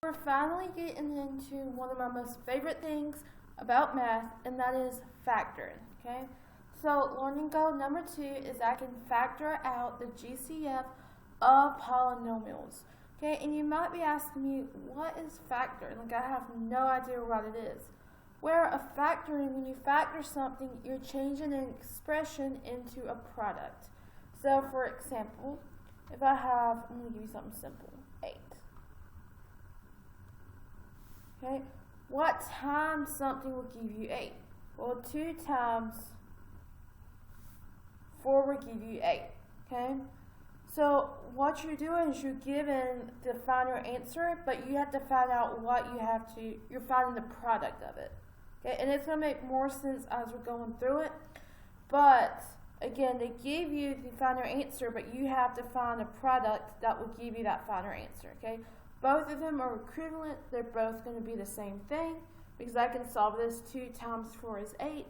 we're finally getting into one of my most favorite things about math, and that is factoring, okay? So learning goal number 2 is I can factor out the GCF of polynomials, okay? And you might be asking me, what is factoring? Like, I have no idea what it is. Where a factoring, when you factor something, you're changing an expression into a product. So for example, if I have, I'm going to give you something simple, 8. Okay, what times something will give you 8? Well, 2 times 4 will give you 8. Okay, so what you're doing is you're given the final answer, but you have to find out what you're finding the product of it. Okay, and it's going to make more sense as we're going through it. But again, they give you the final answer, but you have to find a product that will give you that final answer. Okay. Both of them are equivalent. They're both going to be the same thing because I can solve this. 2 times 4 is 8.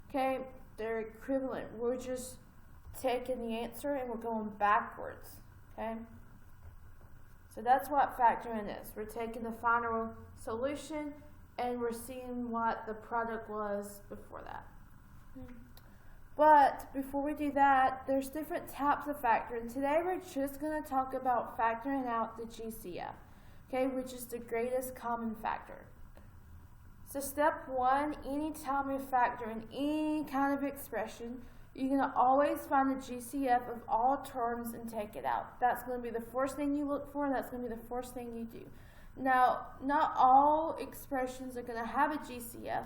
Okay, they're equivalent. We're just taking the answer and we're going backwards. Okay, so that's what factoring is. We're taking the final solution and we're seeing what the product was before that. But before we do that, there's different types of factoring. Today we're just going to talk about factoring out the GCF. Okay, which is the greatest common factor. So step 1, anytime you're factoring any kind of expression, you're going to always find the GCF of all terms and take it out. That's going to be the first thing you look for, and that's going to be the first thing you do. Now, not all expressions are going to have a GCF,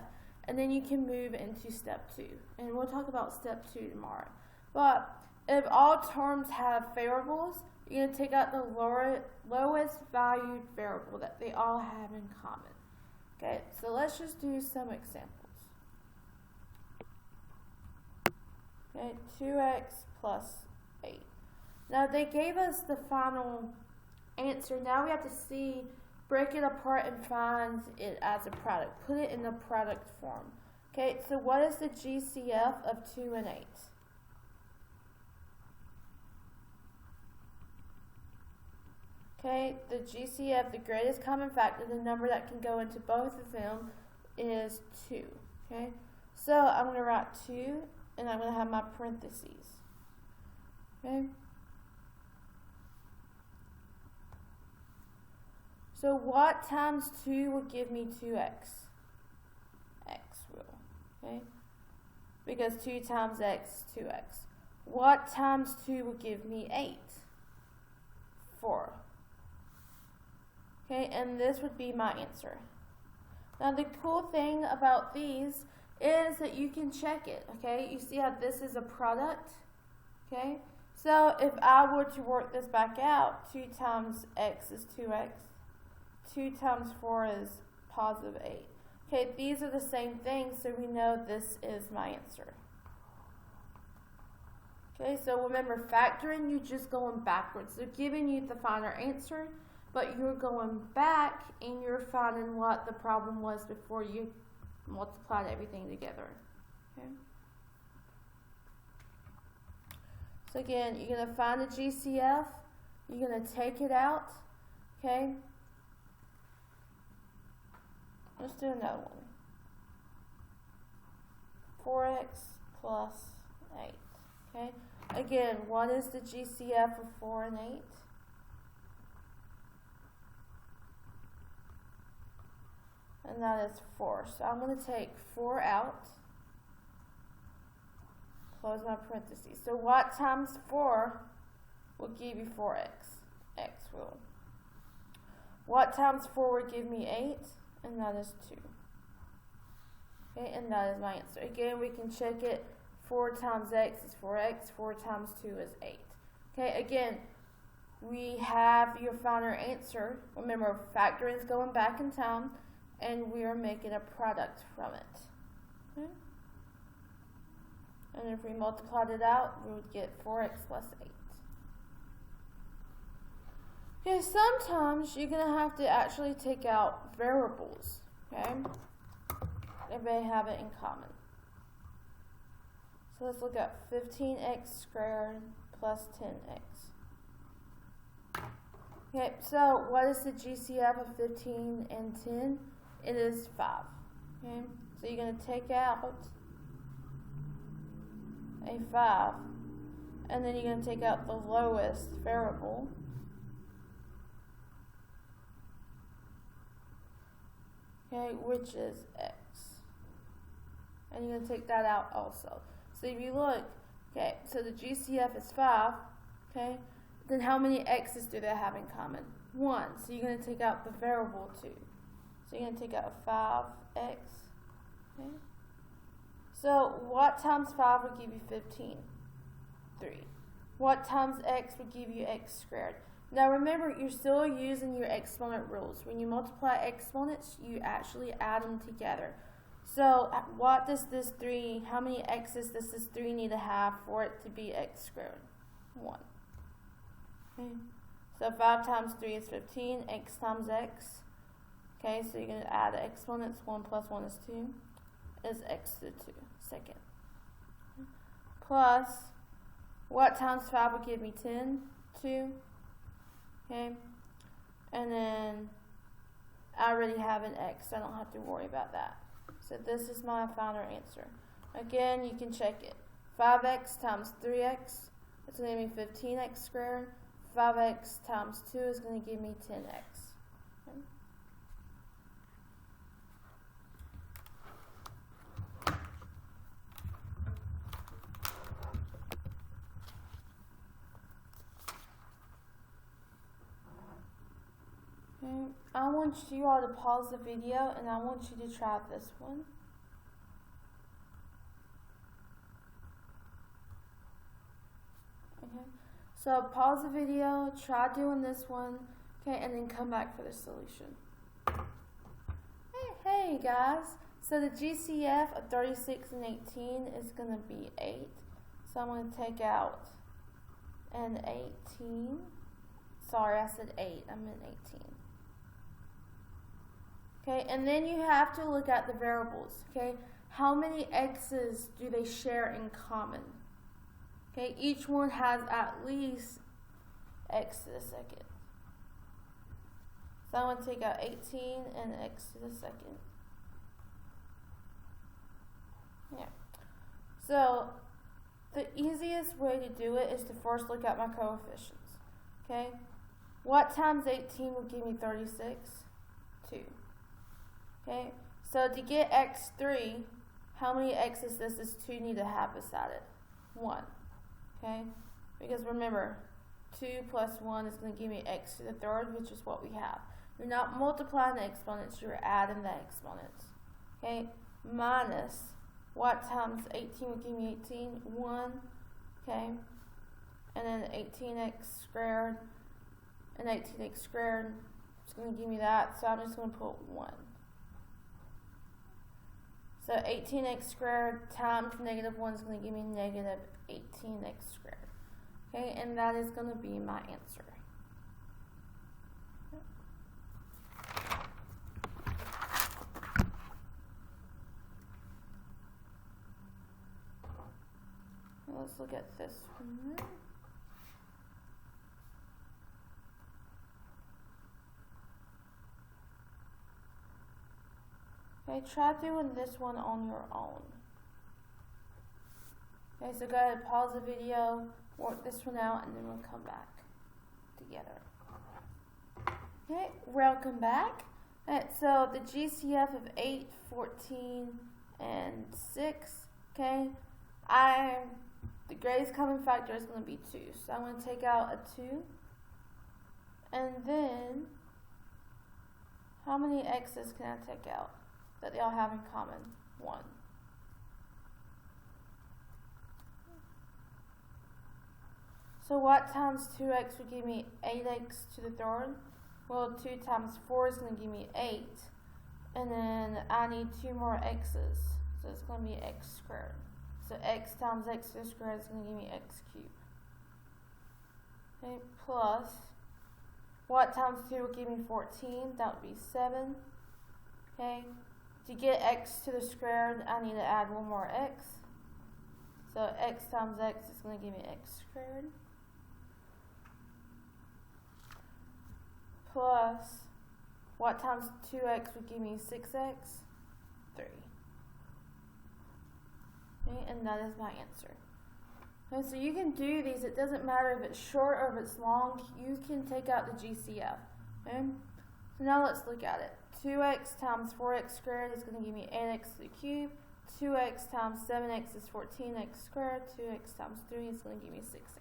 and then you can move into step 2. And we'll talk about step 2 tomorrow. But if all terms have variables, you're going to take out the lowest valued variable that they all have in common. Okay, so let's just do some examples. Okay, 2x plus 8. Now they gave us the final answer. Now we have to break it apart and find it as a product. Put it in the product form. Okay, so what is the GCF of 2 and 8? Okay, the GCF, the greatest common factor, the number that can go into both of them is 2. Okay, so I'm going to write 2 and I'm going to have my parentheses. Okay, so what times 2 will give me 2x? X will. Okay, because 2 times x is 2x. What times 2 will give me 8? 4. Okay, and this would be my answer. Now the cool thing about these is that you can check it, okay? You see how this is a product, okay? So if I were to work this back out, 2 times x is 2x, 2 times 4 is positive 8. Okay, these are the same thing, so we know this is my answer. Okay, so remember, factoring, you're just going backwards. They're giving you the final answer, but you're going back and you're finding what the problem was before you multiplied everything together. Okay. So again, you're going to find the GCF, you're going to take it out, okay? Let's do another one. 4x plus 8, okay? Again, what is the GCF of 4 and 8? And that is 4. So I'm going to take 4 out, close my parentheses. So what times 4 will give you 4x? X will. What times 4 will give me 8? And that is 2. Okay, and that is my answer. Again, we can check it. 4 times x is 4x. 4 times 2 is 8. Okay, again, we have your final answer. Remember, factoring is going back in time, and we are making a product from it. Okay? And if we multiplied it out, we would get 4x plus 8. Okay, sometimes you're going to have to actually take out variables, okay, if they have it in common. So let's look at 15x squared plus 10x. Okay, so what is the GCF of 15 and 10? It is 5. Okay, so you're going to take out a 5, and then you're going to take out the lowest variable, okay, which is x. And you're going to take that out also. So if you look, okay, so the GCF is 5, okay, then how many x's do they have in common? 1. So you're going to take out the variable 2. So you're going to take out a 5x, okay. So what times 5 would give you 15? 3. What times x would give you x squared? Now remember, you're still using your exponent rules. When you multiply exponents, you actually add them together. So what does this 3, how many x's does this 3 need to have for it to be x squared? 1. Okay. So 5 times 3 is 15, x times x. Okay, so you're going to add the exponents. 1 plus 1 is 2. Is x to the 2, second. Plus, what times 5 would give me 10? 2. Okay, and then I already have an x, so I don't have to worry about that. So this is my final answer. Again, you can check it. 5x times 3x, it's going to give me 15x squared. 5x times 2 is going to give me 10x. Okay. I want you all to pause the video and I want you to try this one. Okay, so pause the video, try doing this one, okay, and then come back for the solution. Hey guys, so the GCF of 36 and 18 is going to be 8. So I'm going to take out an 18. Sorry, I said 8, I meant 18. Okay, and then you have to look at the variables, okay? How many x's do they share in common? Okay, each one has at least x to the second. So I'm going to take out 18 and x to the second. Yeah. So the easiest way to do it is to first look at my coefficients. Okay? What times 18 will give me 36? 2. Okay, so to get x3, how many x's does this 2 need to have beside it? 1. Okay, because remember, 2 plus 1 is going to give me x to the third, which is what we have. You're not multiplying the exponents, you're adding the exponents. Okay, minus, what times 18 will give me 18? 1. Okay, and then 18x squared, and 18x squared is going to give me that, so I'm just going to put 1. So 18x squared times negative 1 is going to give me negative 18x squared. Okay, and that is going to be my answer. Let's look at this one. Okay, try doing this one on your own. Okay, so go ahead, pause the video, work this one out, and then we'll come back together. Okay, welcome back. Alright, so the GCF of 8, 14, and 6, okay, the greatest common factor is going to be 2. So I'm going to take out a 2, and then, how many x's can I take out that they all have in common? 1. So what times 2x would give me 8x to the third? Well, 2 times 4 is going to give me 8. And then I need 2 more x's. So it's going to be x squared. So x times x to the square is going to give me x cubed. Okay, plus, what times 2 will give me 14? That would be 7. Okay, to get x to the squared, I need to add 1 more x. So x times x is going to give me x squared. plus what times 2x would give me 6x? 3. Okay, and that is my answer. Okay, so you can do these. It doesn't matter if it's short or if it's long. You can take out the GCF. Okay? So now let's look at it. 2x times 4x squared is going to give me 8x to the cube. 2x times 7x is 14x squared. 2x times 3 is going to give me 6x.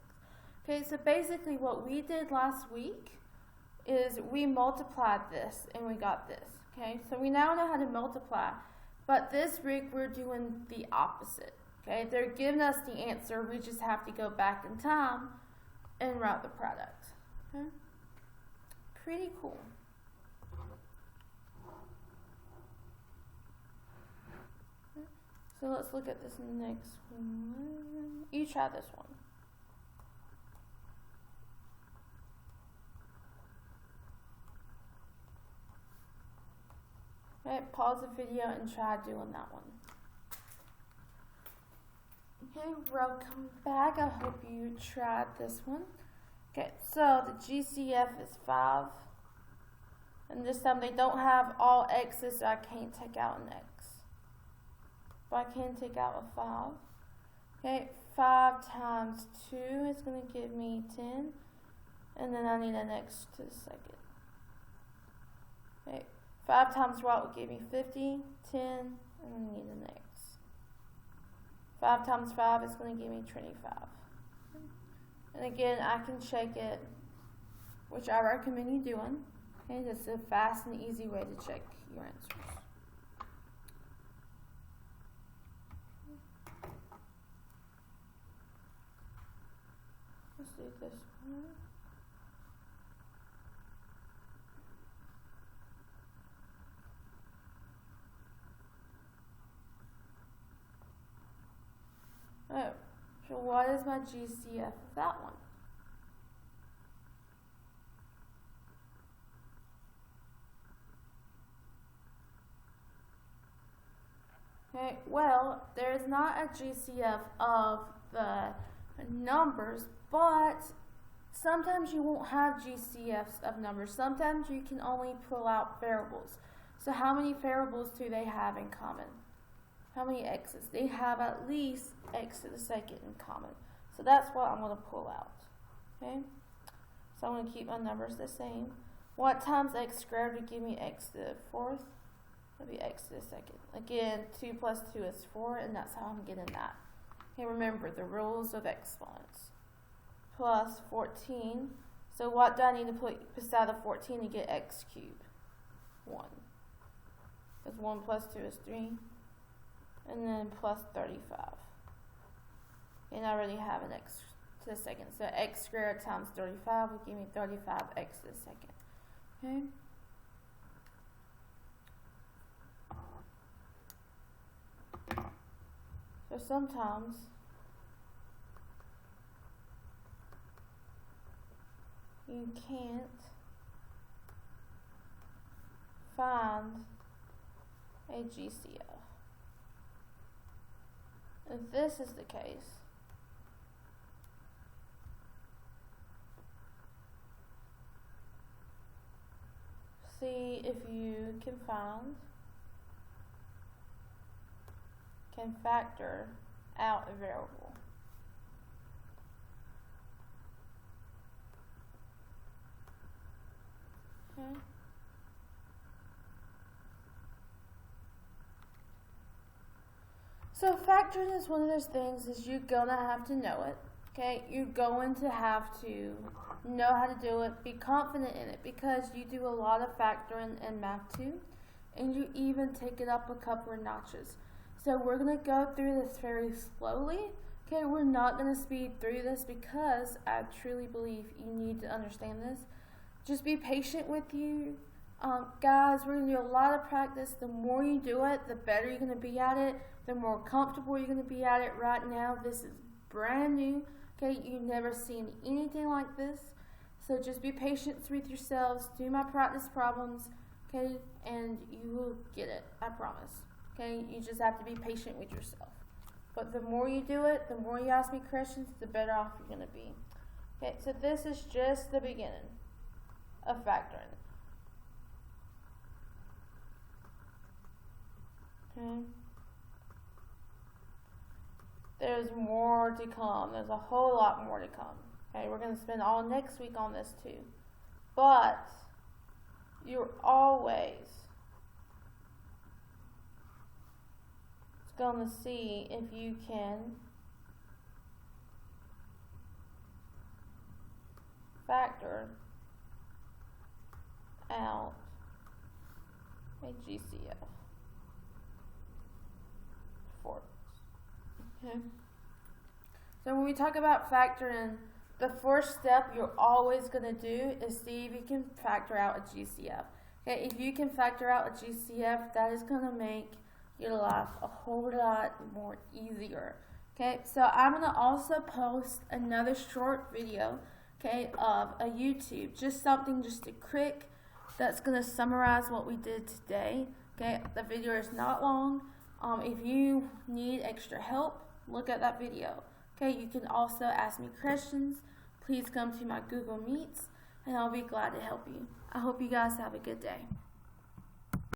Okay, so basically what we did last week is we multiplied this and we got this. Okay, so we now know how to multiply, but this week we're doing the opposite. Okay, they're giving us the answer, we just have to go back in time and write the product. Okay, pretty cool. Okay. So let's look at this next one. You try this one. Right, pause the video and try doing that one. Okay, welcome back. I hope you tried this one. Okay, so the GCF is 5. And this time they don't have all x's, so I can't take out an x. But I can take out a 5. Okay, 5 times 2 is going to give me 10. And then I need an x to the second. Okay. 5 times what will give me 50, 10, and I need an x. 5 times 5 is going to give me 25. And again, I can check it, which I recommend you doing. Okay, this is a fast and easy way to check your answers. Let's do this one. Oh, so what is my GCF of that one? Okay, well, there is not a GCF of the numbers, but sometimes you won't have GCFs of numbers. Sometimes you can only pull out variables. So how many variables do they have in common? How many x's? They have at least x to the second in common. So that's what I'm going to pull out. Okay? So I'm going to keep my numbers the same. What times x squared would give me x to the fourth? That'd be x to the second. Again, 2 plus 2 is 4, and that's how I'm getting that. Okay, remember the rules of exponents. Plus 14. So what do I need to put beside the 14 to get x cubed? 1. Because 1 plus 2 is 3. And then plus 35. And I already have an x to the second. So x squared times 35 will give me 35x to the second. Okay? So sometimes you can't find a GCF. If this is the case, see if you can factor out a variable. Okay. So factoring is one of those things is you're going to have to know it. Okay, you're going to have to know how to do it, be confident in it, because you do a lot of factoring in math too, and you even take it up a couple of notches. So we're going to go through this very slowly. Okay, we're not going to speed through this because I truly believe you need to understand this. Just be patient with you. Guys, we're going to do a lot of practice. The more you do it, the better you're going to be at it, the more comfortable you're going to be at it. Right now, this is brand new. Okay, you've never seen anything like this. So just be patient with yourselves. Do my practice problems, okay, and you will get it. I promise. Okay, you just have to be patient with yourself. But the more you do it, the more you ask me questions, the better off you're going to be. Okay, so this is just the beginning of factoring. Okay. There's more to come. There's a whole lot more to come. Okay, we're going to spend all next week on this too. But you're always going to see if you can factor out a GCF for it. Okay. So when we talk about factoring, the first step you're always going to do is see if you can factor out a GCF. Okay, if you can factor out a GCF, that is going to make your life a whole lot more easier. Okay, so I'm going to also post another short video, okay, of a YouTube, just something just a quick that's going to summarize what we did today. Okay, the video is not long. If you need extra help, look at that video. Okay, you can also ask me questions. Please come to my Google Meets, and I'll be glad to help you. I hope you guys have a good day.